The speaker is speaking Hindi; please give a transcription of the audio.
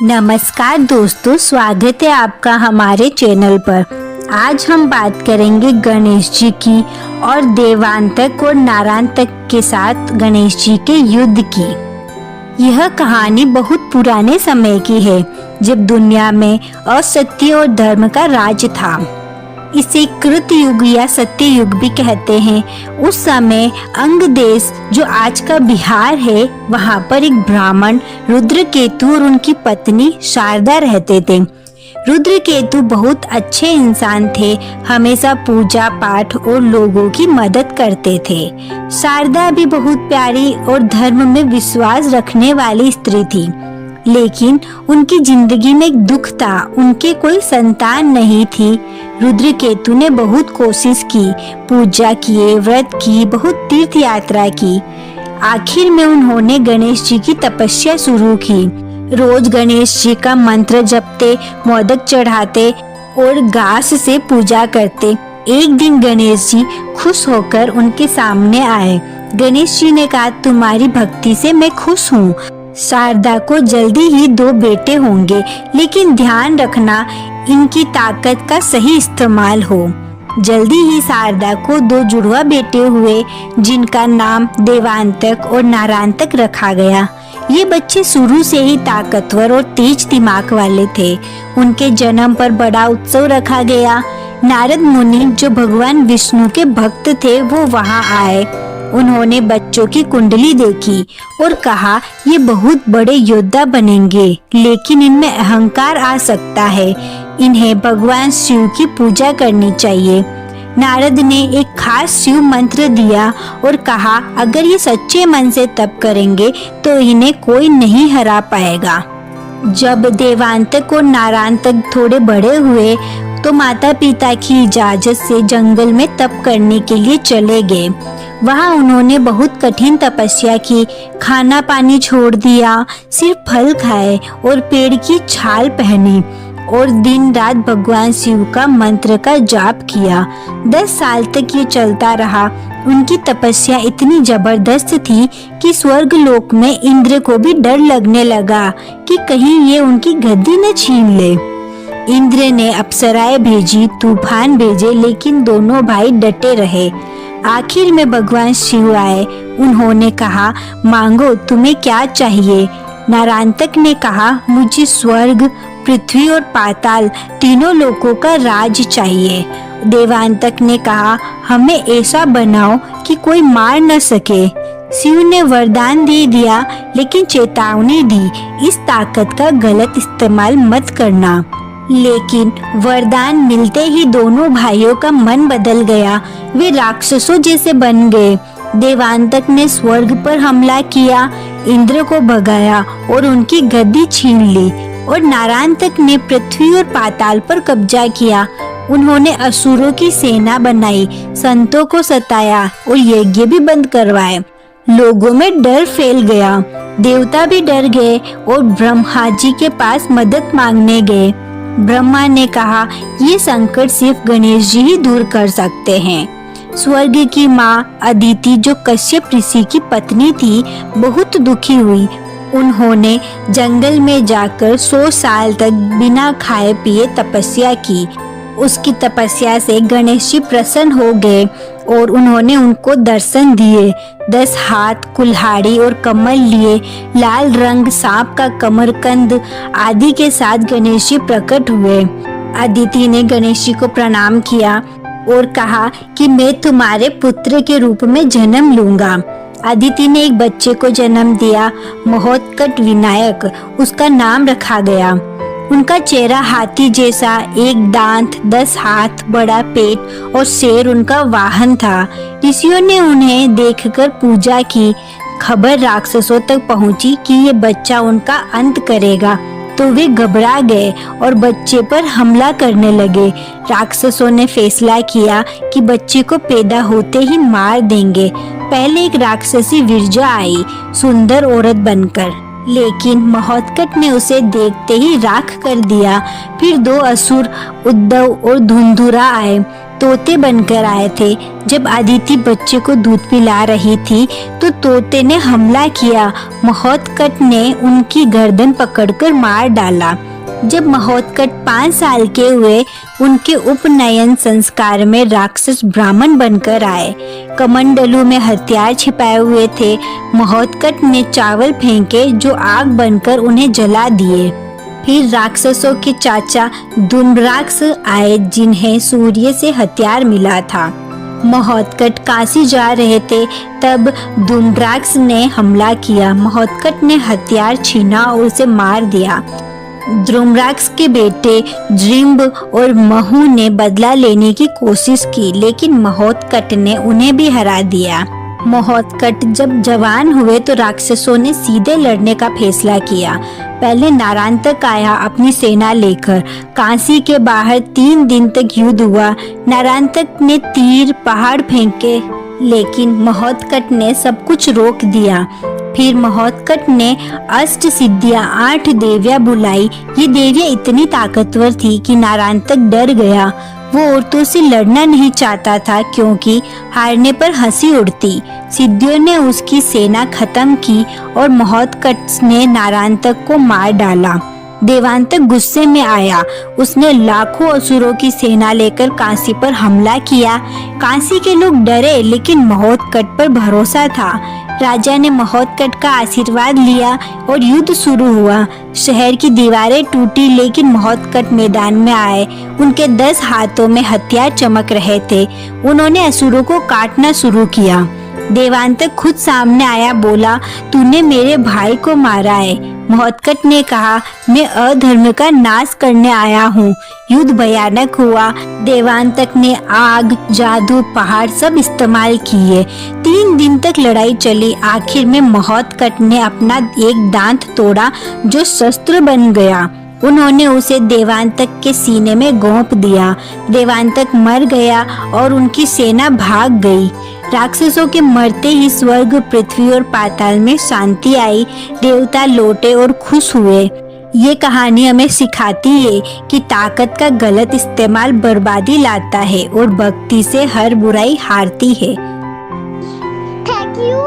नमस्कार दोस्तों, स्वागत है आपका हमारे चैनल पर। आज हम बात करेंगे गणेश जी की और देवांतक और नारायणतक के साथ गणेश जी के युद्ध की। यह कहानी बहुत पुराने समय की है, जब दुनिया में असत्य और धर्म का राज था। इसे कृत युग या सत्य युग भी कहते हैं। उस समय अंग देश, जो आज का बिहार है, वहाँ पर एक ब्राह्मण रुद्रकेतु और उनकी पत्नी शारदा रहते थे। रुद्रकेतु बहुत अच्छे इंसान थे, हमेशा पूजा पाठ और लोगों की मदद करते थे। शारदा भी बहुत प्यारी और धर्म में विश्वास रखने वाली स्त्री थी, लेकिन उनकी जिंदगी में एक दुख था, उनके कोई संतान नहीं थी। रुद्रकेतु ने बहुत कोशिश की, पूजा किए, व्रत की, बहुत तीर्थ यात्रा की। आखिर में उन्होंने गणेश जी की तपस्या शुरू की। रोज गणेश जी का मंत्र जपते, मोदक चढ़ाते और घास से पूजा करते। एक दिन गणेश जी खुश होकर उनके सामने आए। गणेश जी ने कहा, तुम्हारी भक्ति से मैं खुश हूँ। शारदा को जल्दी ही 2 बेटे होंगे, लेकिन ध्यान रखना इनकी ताकत का सही इस्तेमाल हो। जल्दी ही शारदा को 2 जुड़वा बेटे हुए, जिनका नाम देवांतक और नारायणतक रखा गया। ये बच्चे शुरू से ही ताकतवर और तेज दिमाग वाले थे। उनके जन्म पर बड़ा उत्सव रखा गया। नारद मुनि, जो भगवान विष्णु के भक्त थे, वो वहाँ आए। उन्होंने बच्चों की कुंडली देखी और कहा, ये बहुत बड़े योद्धा बनेंगे, लेकिन इनमें अहंकार आ सकता है। इन्हें भगवान शिव की पूजा करनी चाहिए। नारद ने एक खास शिव मंत्र दिया और कहा, अगर ये सच्चे मन से तप करेंगे तो इन्हें कोई नहीं हरा पाएगा। जब देवांतक और नारायणतक थोड़े बड़े हुए तो माता पिता की इजाजत से जंगल में तप करने के लिए चले गए। वहाँ उन्होंने बहुत कठिन तपस्या की, खाना पानी छोड़ दिया, सिर्फ फल खाए और पेड़ की छाल पहनी और दिन रात भगवान शिव का मंत्र का जाप किया। 10 साल तक ये चलता रहा। उनकी तपस्या इतनी जबरदस्त थी कि स्वर्ग लोक में इंद्र को भी डर लगने लगा कि कहीं ये उनकी गद्दी न छीन ले। इंद्र ने अप्सराएं भेजी, तूफान भेजे, लेकिन दोनों भाई डटे रहे। आखिर में भगवान शिव आए। उन्होंने कहा, मांगो, तुम्हें क्या चाहिए? नारायणतक ने कहा, मुझे स्वर्ग, पृथ्वी और पाताल तीनों लोकों का राज चाहिए। देवांतक ने कहा, हमें ऐसा बनाओ कि कोई मार न सके। शिव ने वरदान दे दिया, लेकिन चेतावनी दी, इस ताकत का गलत इस्तेमाल मत करना। लेकिन वरदान मिलते ही दोनों भाइयों का मन बदल गया। वे राक्षसों जैसे बन गए। देवांतक ने स्वर्ग पर हमला किया, इंद्र को भगाया और उनकी गद्दी छीन ली, और नारायणतक ने पृथ्वी और पाताल पर कब्जा किया। उन्होंने असुरों की सेना बनाई, संतों को सताया और यज्ञ भी बंद करवाए। लोगों में डर फैल गया। देवता भी डर गए और ब्रह्मा जी के पास मदद मांगने गए। ब्रह्मा ने कहा, ये संकट सिर्फ गणेश जी ही दूर कर सकते हैं। स्वर्ग की माँ अदिति, जो कश्यप ऋषि की पत्नी थी, बहुत दुखी हुई। उन्होंने जंगल में जाकर 100 साल तक बिना खाए पिए तपस्या की। उसकी तपस्या से गणेश जी प्रसन्न हो गए और उन्होंने उनको दर्शन दिए। 10 हाथ, कुल्हाड़ी और कमल लिए, लाल रंग, सांप का कमरकंद आदि के साथ गणेश जी प्रकट हुए। अदिति ने गणेश जी को प्रणाम किया और कहा कि मैं तुम्हारे पुत्र के रूप में जन्म लूंगा। अदिति ने एक बच्चे को जन्म दिया, महोत्कट विनायक उसका नाम रखा गया। उनका चेहरा हाथी जैसा, एक दांत, 10 हाथ, बड़ा पेट और शेर उनका वाहन था। ऋषियों ने उन्हें देखकर पूजा की। खबर राक्षसों तक पहुंची कि ये बच्चा उनका अंत करेगा, तो वे घबरा गए और बच्चे पर हमला करने लगे। राक्षसों ने फैसला किया कि बच्चे को पैदा होते ही मार देंगे। पहले एक राक्षसी विरजा आई, सुंदर औरत बनकर, लेकिन महोत्कट ने उसे देखते ही राख कर दिया। फिर दो असुर उद्धव और धुंधुरा आए, तोते बनकर आए थे। जब अदिति बच्चे को दूध पिला रही थी तो तोते ने हमला किया। महोत्कट ने उनकी गर्दन पकड़कर मार डाला। जब महोत्कट 5 साल के हुए, उनके उपनयन संस्कार में राक्षस ब्राह्मण बनकर आए। कमंडलू में हथियार छिपाए हुए थे। महोत्कट ने चावल फेंके जो आग बनकर उन्हें जला दिए। फिर राक्षसों के चाचा धूम्राक्ष आए, जिन्हें सूर्य से हथियार मिला था। महोत्कट काशी जा रहे थे, तब धूम्राक्ष ने हमला किया। महोत्कट ने हथियार छीना और उसे मार दिया। धूम्राक्ष के बेटे जृंभ और महू ने बदला लेने की कोशिश की, लेकिन महोत्कट ने उन्हें भी हरा दिया। महोत्कट जब जवान हुए तो राक्षसों ने सीधे लड़ने का फैसला किया। पहले नारांतक आया अपनी सेना लेकर। काशी के बाहर 3 दिन तक युद्ध हुआ। नारांतक ने तीर पहाड़ फेंके, लेकिन महोत्कट ने सब कुछ रोक दिया। फिर महोत्कट ने अष्ट सिद्धियां 8 देवियां बुलाई। ये देवियां इतनी ताकतवर थी कि नारांतक डर गया। वो औरतों से लड़ना नहीं चाहता था, क्योंकि हारने पर हंसी उड़ती। सिद्धियों ने उसकी सेना खत्म की और महोत्कट ने नारांतक को मार डाला। देवांतक गुस्से में आया। उसने लाखों असुरों की सेना लेकर काशी पर हमला किया। काशी के लोग डरे, लेकिन महोत्कट पर भरोसा था। राजा ने महोत्कट का आशीर्वाद लिया और युद्ध शुरू हुआ। शहर की दीवारें टूटी, लेकिन महोत्कट मैदान में आए। उनके 10 हाथों में हथियार चमक रहे थे। उन्होंने असुरों को काटना शुरू किया। देवांतक खुद सामने आया, बोला, तूने मेरे भाई को मारा है। महोत्कट ने कहा, मैं अधर्म का नाश करने आया हूँ। युद्ध भयानक हुआ। देवांतक ने आग, जादू, पहाड़ सब इस्तेमाल किए। 3 दिन तक लड़ाई चली। आखिर में महोत्कट ने अपना एक दांत तोड़ा, जो शस्त्र बन गया। उन्होंने उसे देवांतक के सीने में गोंप दिया। देवांतक मर गया और उनकी सेना भाग गई। राक्षसों के मरते ही स्वर्ग, पृथ्वी और पाताल में शांति आई। देवता लौटे और खुश हुए। ये कहानी हमें सिखाती है कि ताकत का गलत इस्तेमाल बर्बादी लाता है और भक्ति से हर बुराई हारती है। Thank you.